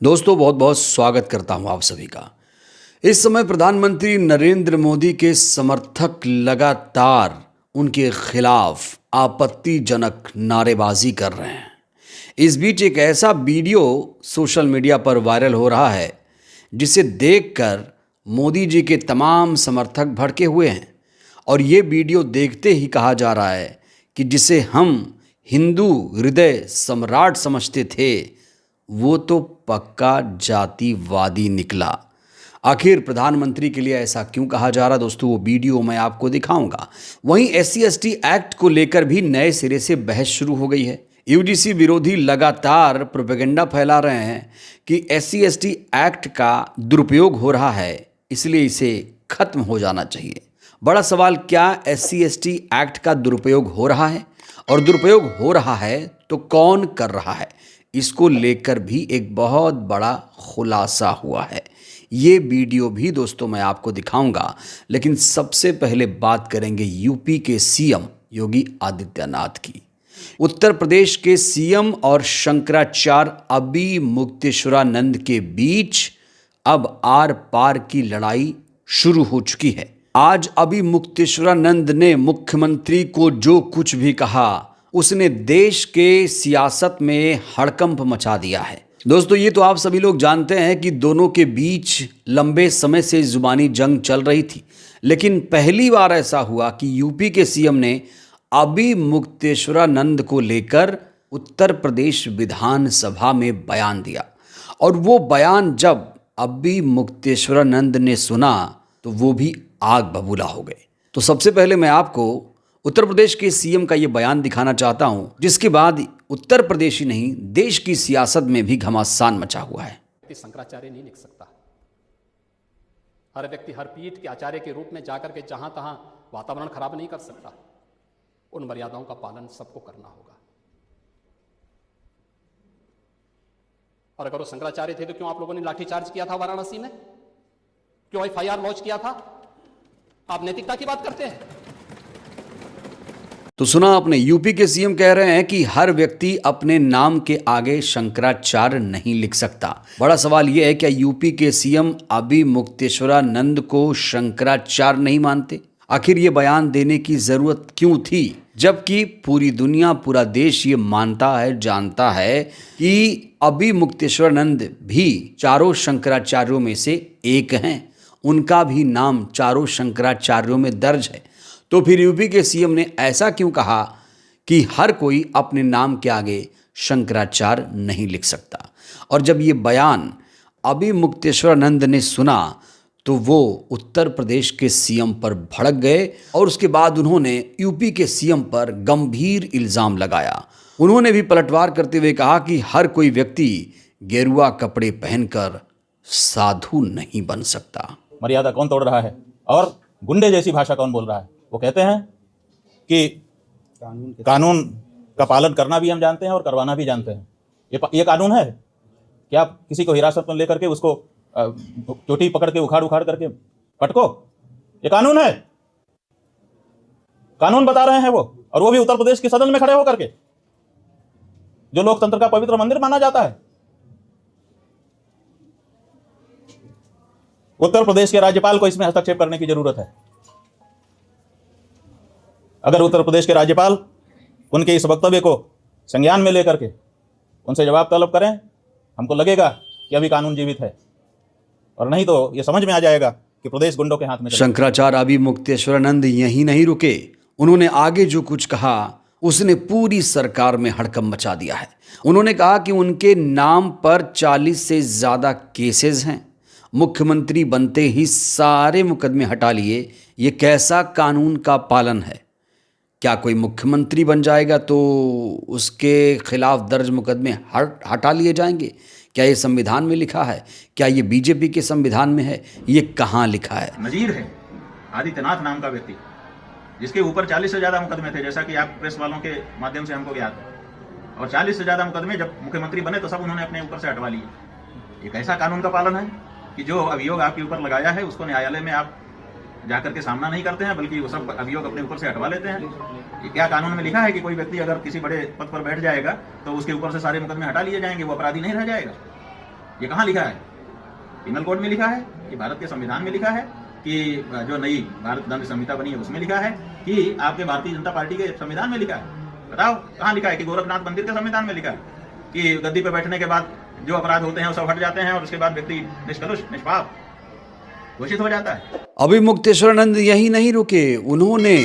दोस्तों बहुत बहुत स्वागत करता हूं आप सभी का। इस समय प्रधानमंत्री नरेंद्र मोदी के समर्थक लगातार उनके खिलाफ आपत्तिजनक नारेबाजी कर रहे हैं। इस बीच एक ऐसा वीडियो सोशल मीडिया पर वायरल हो रहा है जिसे देखकर मोदी जी के तमाम समर्थक भड़के हुए हैं और ये वीडियो देखते ही कहा जा रहा है कि जिसे हम हिंदू हृदय सम्राट समझते थे वो तो पक्का जातिवादी निकला। आखिर प्रधानमंत्री के लिए ऐसा क्यों कहा जा रहा दोस्तों, वो वीडियो मैं आपको दिखाऊंगा। वहीं SC/ST एक्ट को लेकर भी नए सिरे से बहस शुरू हो गई है। UGC विरोधी लगातार प्रोपेगेंडा फैला रहे हैं कि SC/ST एक्ट का दुरुपयोग हो रहा है, इसलिए इसे खत्म हो जाना चाहिए। बड़ा सवाल, क्या SC/ST एक्ट का दुरुपयोग हो रहा है? और दुरुपयोग हो रहा है तो कौन कर रहा है? इसको लेकर भी एक बहुत बड़ा खुलासा हुआ है। ये वीडियो भी दोस्तों मैं आपको दिखाऊंगा, लेकिन सबसे पहले बात करेंगे यूपी के CM योगी आदित्यनाथ की। उत्तर प्रदेश के CM और शंकराचार्य अभी मुक्तेश्वरानंद के बीच अब आर पार की लड़ाई शुरू हो चुकी है। आज अभी मुक्तेश्वरानंद ने मुख्यमंत्री को जो कुछ भी कहा उसने देश के सियासत में हड़कंप मचा दिया है। दोस्तों ये तो आप सभी लोग जानते हैं कि दोनों के बीच लंबे समय से जुबानी जंग चल रही थी, लेकिन पहली बार ऐसा हुआ कि यूपी के CM ने अभी मुक्तेश्वरानंद को लेकर उत्तर प्रदेश विधानसभा में बयान दिया। और वो बयान जब अभी मुक्तेश्वरानंद ने सुना तो वो भी आग बबूला हो गए। तो सबसे पहले मैं आपको उत्तर प्रदेश के CM का ये बयान दिखाना चाहता हूं, जिसके बाद उत्तर प्रदेश ही नहीं देश की सियासत में भी घमासान मचा हुआ है। शंकराचार्य नहीं लिख सकता। हर व्यक्ति हर पीठ के आचार्य के रूप में जाकर के जहां तहां वातावरण खराब नहीं कर सकता। उन मर्यादाओं का पालन सबको करना होगा। और अगर वो शंकराचार्य थे तो क्यों आप लोगों ने लाठीचार्ज किया था वाराणसी में? क्यों FIR लॉन्च किया था? आप नैतिकता की बात करते हैं। तो सुना आपने, यूपी के CM कह रहे हैं कि हर व्यक्ति अपने नाम के आगे शंकराचार्य नहीं लिख सकता। बड़ा सवाल यह है, क्या यूपी के CM अभी मुक्तेश्वरानंद को शंकराचार्य नहीं मानते? आखिर ये बयान देने की जरूरत क्यों थी, जबकि पूरी दुनिया पूरा देश ये मानता है, जानता है कि अभी मुक्तेश्वरानंद भी चारों शंकराचार्यों में से एक हैं। उनका भी नाम चारों शंकराचार्यों में दर्ज है। तो फिर यूपी के CM ने ऐसा क्यों कहा कि हर कोई अपने नाम के आगे शंकराचार्य नहीं लिख सकता? और जब ये बयान अभी मुक्तेश्वरानंद ने सुना तो वो उत्तर प्रदेश के CM पर भड़क गए और उसके बाद उन्होंने यूपी के CM पर गंभीर इल्ज़ाम लगाया। उन्होंने भी पलटवार करते हुए कहा कि हर कोई व्यक्ति गेरुआ कपड़े पहनकर साधु नहीं बन सकता। मर्यादा कौन तोड़ रहा है और गुंडे जैसी भाषा कौन बोल रहा है? वो कहते हैं कि कानून का पालन करना भी हम जानते हैं और करवाना भी जानते हैं। ये कानून है कि आप किसी को हिरासत में लेकर के उसको चोटी पकड़ के उखाड़ करके पटको? ये कानून है? कानून बता रहे हैं वो, और वो भी उत्तर प्रदेश के सदन में खड़े होकर के, जो लोकतंत्र का पवित्र मंदिर माना जाता है। उत्तर प्रदेश के राज्यपाल को इसमें हस्तक्षेप करने की जरूरत है। अगर उत्तर प्रदेश के राज्यपाल उनके इस वक्तव्य को संज्ञान में लेकर के उनसे जवाब तलब करें, हमको लगेगा कि अभी कानून जीवित है, और नहीं तो ये समझ में आ जाएगा कि प्रदेश गुंडों के हाथ में। शंकराचार्य अभी मुक्तेश्वरानंद यहीं नहीं रुके, उन्होंने आगे जो कुछ कहा उसने पूरी सरकार में हड़कंप मचा दिया है। उन्होंने कहा कि उनके नाम पर 40 से ज़्यादा केसेस हैं। मुख्यमंत्री बनते ही सारे मुकदमे हटा लिए। ये कैसा कानून का पालन है? क्या कोई मुख्यमंत्री बन जाएगा तो उसके खिलाफ दर्ज मुकदमे हटा लिए जाएंगे? क्या ये संविधान में लिखा है? क्या ये बीजेपी के संविधान में है? ये कहाँ लिखा है? नजीर है आदित्यनाथ नाम का व्यक्ति, जिसके ऊपर 40 से ज़्यादा मुकदमे थे, जैसा कि आप प्रेस वालों के माध्यम से हमको ज्ञात है। और 40 से ज़्यादा मुकदमे जब मुख्यमंत्री बने तो सब उन्होंने अपने ऊपर से हटवा लिए। एक ऐसा कानून का पालन है कि जो अभियोग आपके ऊपर लगाया है उसको न्यायालय में आप जाकर के सामना नहीं करते हैं, बल्कि वो सब अभियोग अपने ऊपर से हटवा लेते हैं। ये क्या कानून में लिखा है कि कोई व्यक्ति अगर किसी बड़े पद पर बैठ जाएगा तो उसके ऊपर से सारे मुकदमे हटा लिए जाएंगे, वो अपराधी नहीं रह जाएगा? ये कहाँ लिखा है? पिनल कोड में लिखा है कि भारत के संविधान में लिखा है कि जो नई भारत दंड संहिता बनी है उसमें लिखा है कि आपके भारतीय जनता पार्टी के संविधान में लिखा है? बताओ कहाँ लिखा है? कि गोरखनाथ मंदिर के संविधान में लिखा है कि गद्दी पे बैठने के बाद जो अपराध होते हैं वो सब हट जाते हैं और उसके बाद व्यक्ति निष्कलुष निष्पाप घोषित हो जाता है। अभी मुक्तेश्वरानंद यही नहीं रुके, उन्होंने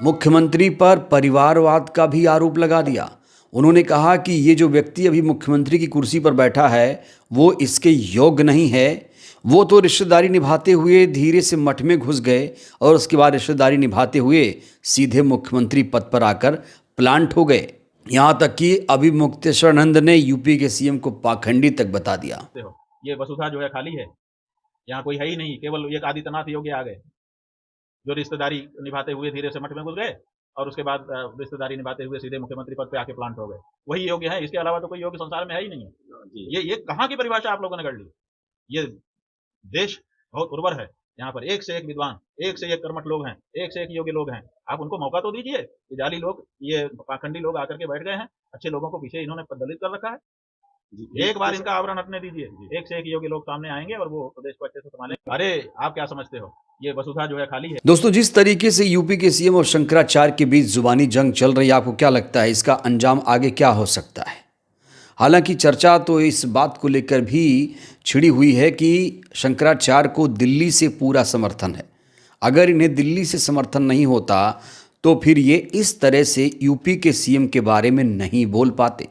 मुख्यमंत्री पर परिवारवाद का भी आरोप लगा दिया। उन्होंने कहा कि ये जो व्यक्ति अभी मुख्यमंत्री की कुर्सी पर बैठा है वो इसके योग्य नहीं है, वो तो रिश्तेदारी निभाते हुए धीरे से मठ में घुस गए और उसके बाद रिश्तेदारी निभाते हुए सीधे मुख्यमंत्री पद पर आकर प्लांट हो गए। यहाँ तक कि अभी मुक्तेश्वरानंद ने यूपी के सीएम को पाखंडी तक बता दिया। ये वसुधा जो है खाली है, यहाँ कोई है ही नहीं, केवल एक आदित्यनाथ योगी आ गए जो रिश्तेदारी निभाते हुए धीरे से मठ में घुस गए और उसके बाद रिश्तेदारी निभाते हुए सीधे मुख्यमंत्री पद पे आके प्लांट हो गए। वही योग्य है, इसके अलावा तो कोई योग्य संसार में है ही नहीं है। ये कहाँ की परिभाषा आप लोगों ने कर ली? ये देश बहुत उर्वर है, यहाँ पर एक से एक विद्वान, एक से एक कर्मठ लोग हैं, एक से एक योग्य लोग हैं। आप उनको मौका तो दीजिए। ये जाली लोग, ये पाखंडी लोग आकर के बैठ गए हैं, अच्छे लोगों को पीछे इन्होंने दलित कर रखा है। एक बार इनका आवरण हटने दीजिए, एक से एक योग्य लोग सामने आएंगे और वो प्रदेश को अच्छे से संभालेंगे। अरे आप क्या समझते हो, ये वसुधा जो है खाली है। दोस्तों, जिस तरीके से यूपी के सीएम और शंकराचार्य के बीच जुबानी जंग चल रही है, आपको क्या लगता है इसका अंजाम आगे क्या हो सकता है? हालांकि चर्चा तो इस बात को लेकर भी छिड़ी हुई है कि शंकराचार्य को दिल्ली से पूरा समर्थन है। अगर इन्हें दिल्ली से समर्थन नहीं होता तो फिर ये इस तरह से यूपी के सीएम के बारे में नहीं बोल पाते।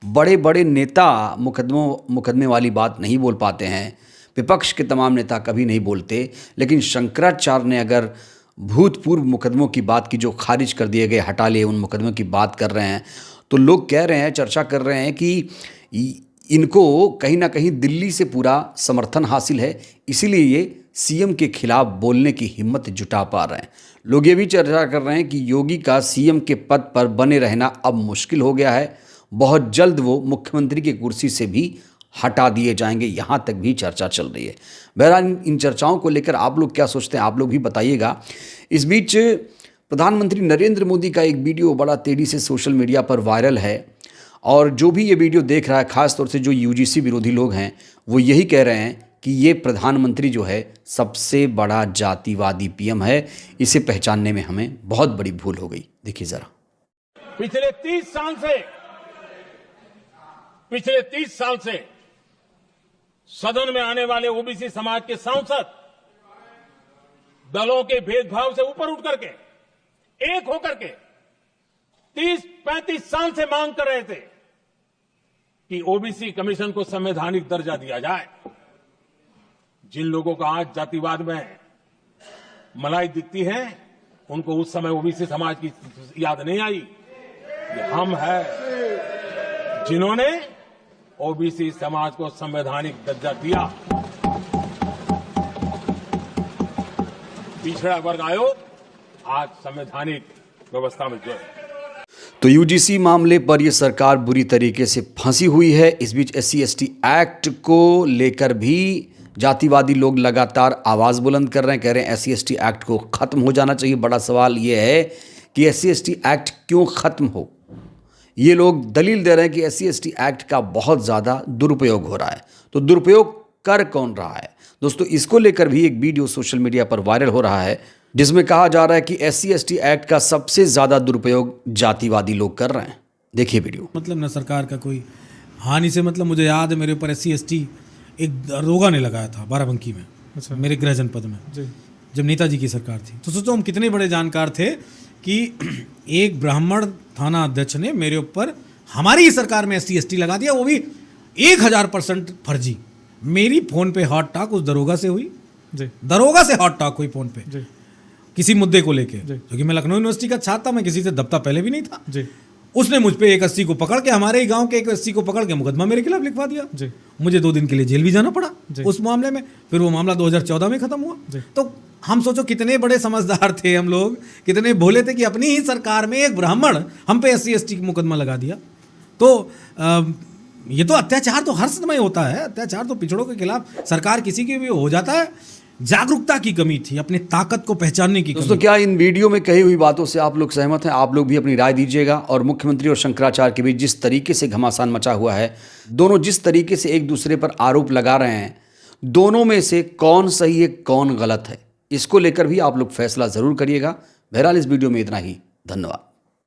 बड़े बड़े नेता मुकदमे वाली बात नहीं बोल पाते हैं, विपक्ष के तमाम नेता कभी नहीं बोलते, लेकिन शंकराचार्य ने अगर भूतपूर्व मुकदमों की बात की जो खारिज कर दिए गए, हटा लिए, उन मुकदमों की बात कर रहे हैं, तो लोग कह रहे हैं, चर्चा कर रहे हैं कि इनको कहीं ना कहीं दिल्ली से पूरा समर्थन हासिल है, इसीलिए ये सीएम के खिलाफ बोलने की हिम्मत जुटा पा रहे हैं। लोग ये भी चर्चा कर रहे हैं कि योगी का सीएम के पद पर बने रहना अब मुश्किल हो गया है, बहुत जल्द वो मुख्यमंत्री की कुर्सी से भी हटा दिए जाएंगे, यहाँ तक भी चर्चा चल रही है। बहरहाल इन चर्चाओं को लेकर आप लोग क्या सोचते हैं, आप लोग भी बताइएगा। इस बीच प्रधानमंत्री नरेंद्र मोदी का एक वीडियो बड़ा तेज़ी से सोशल मीडिया पर वायरल है और जो भी ये वीडियो देख रहा है, ख़ासतौर से जो यूजीसी विरोधी लोग हैं, वो यही कह रहे हैं कि ये प्रधानमंत्री जो है सबसे बड़ा जातिवादी पीएम है। इसे पहचानने में हमें बहुत बड़ी भूल हो गई। देखिए ज़रा। पिछले 30 साल से सदन में आने वाले ओबीसी समाज के सांसद दलों के भेदभाव से ऊपर उठ करके एक होकर के 30-35 साल से मांग कर रहे थे कि ओबीसी कमीशन को संवैधानिक दर्जा दिया जाए। जिन लोगों को आज जातिवाद में मलाई दिखती है, उनको उस समय ओबीसी समाज की याद नहीं आई। ये हम हैं जिन्होंने ओबीसी समाज को संवैधानिक दर्जा दिया। पिछड़ा वर्ग आयोग आज संवैधानिक व्यवस्था में जो है। तो यूजीसी मामले पर यह सरकार बुरी तरीके से फंसी हुई है। इस बीच SC/ST एक्ट को लेकर भी जातिवादी लोग लगातार आवाज़ बुलंद कर रहे हैं, कह रहे हैं SC/ST एक्ट को ख़त्म हो जाना चाहिए। बड़ा सवाल ये है कि SC/ST एक्ट क्यों ख़त्म हो। ये लोग दलील दे रहे हैं कि SC/ST एक्ट का बहुत ज़्यादा दुरुपयोग हो रहा है। तो दुरुपयोग कर कौन रहा है? दोस्तों, इसको लेकर भी एक वीडियो सोशल मीडिया पर वायरल हो रहा है जिसमें कहा जा रहा है कि SC/ST एक्ट का सबसे ज़्यादा दुरुपयोग जातिवादी लोग कर रहे हैं। देखिए वीडियो। मतलब न सरकार का कोई हानि से, मतलब मुझे याद है मेरे ऊपर SC/ST एक दरोगा ने लगाया था बाराबंकी में। अच्छा। मेरे गृह जनपद में जब नेताजी की सरकार थी। तो सोचो हम कितने बड़े जानकार थे कि एक ब्राह्मण थाना अध्यक्ष ने मेरे ऊपर हमारी ही सरकार में SC/ST लगा दिया, वो भी 1000% फर्जी। मेरी फोन पे हॉट टॉक उस दरोगा से हुई, दरोगा से हॉट टॉक हुई फोन पे किसी मुद्दे को लेके, क्योंकि मैं लखनऊ यूनिवर्सिटी का छात्र था, मैं किसी से दबता पहले भी नहीं था। उसने मुझ पे एक 80 को पकड़ के, हमारे ही गांव के एक 80 को पकड़ के मुकदमा मेरे खिलाफ लिखवा दिया। मुझे 2 दिन के लिए जेल भी जाना पड़ा उस मामले में। फिर वो मामला 2014 में खत्म हुआ। तो हम सोचो कितने बड़े समझदार थे हम लोग, कितने भोले थे कि अपनी ही सरकार में एक ब्राह्मण हम पे SC/ST मुकदमा लगा दिया। तो ये तो अत्याचार तो हर समय होता है। अत्याचार तो पिछड़ों के खिलाफ सरकार किसी की भी हो जाता है। जागरूकता की कमी थी, अपनी ताकत को पहचानने की कमी। दोस्तों, क्या इन वीडियो में कही हुई बातों से आप लोग सहमत हैं? आप लोग भी अपनी राय दीजिएगा। और मुख्यमंत्री और शंकराचार्य के बीच जिस तरीके से घमासान मचा हुआ है, दोनों जिस तरीके से एक दूसरे पर आरोप लगा रहे हैं, दोनों में से कौन सही है कौन गलत है, इसको लेकर भी आप लोग फैसला जरूर करिएगा। बहरहाल इस वीडियो में इतना ही। धन्यवाद।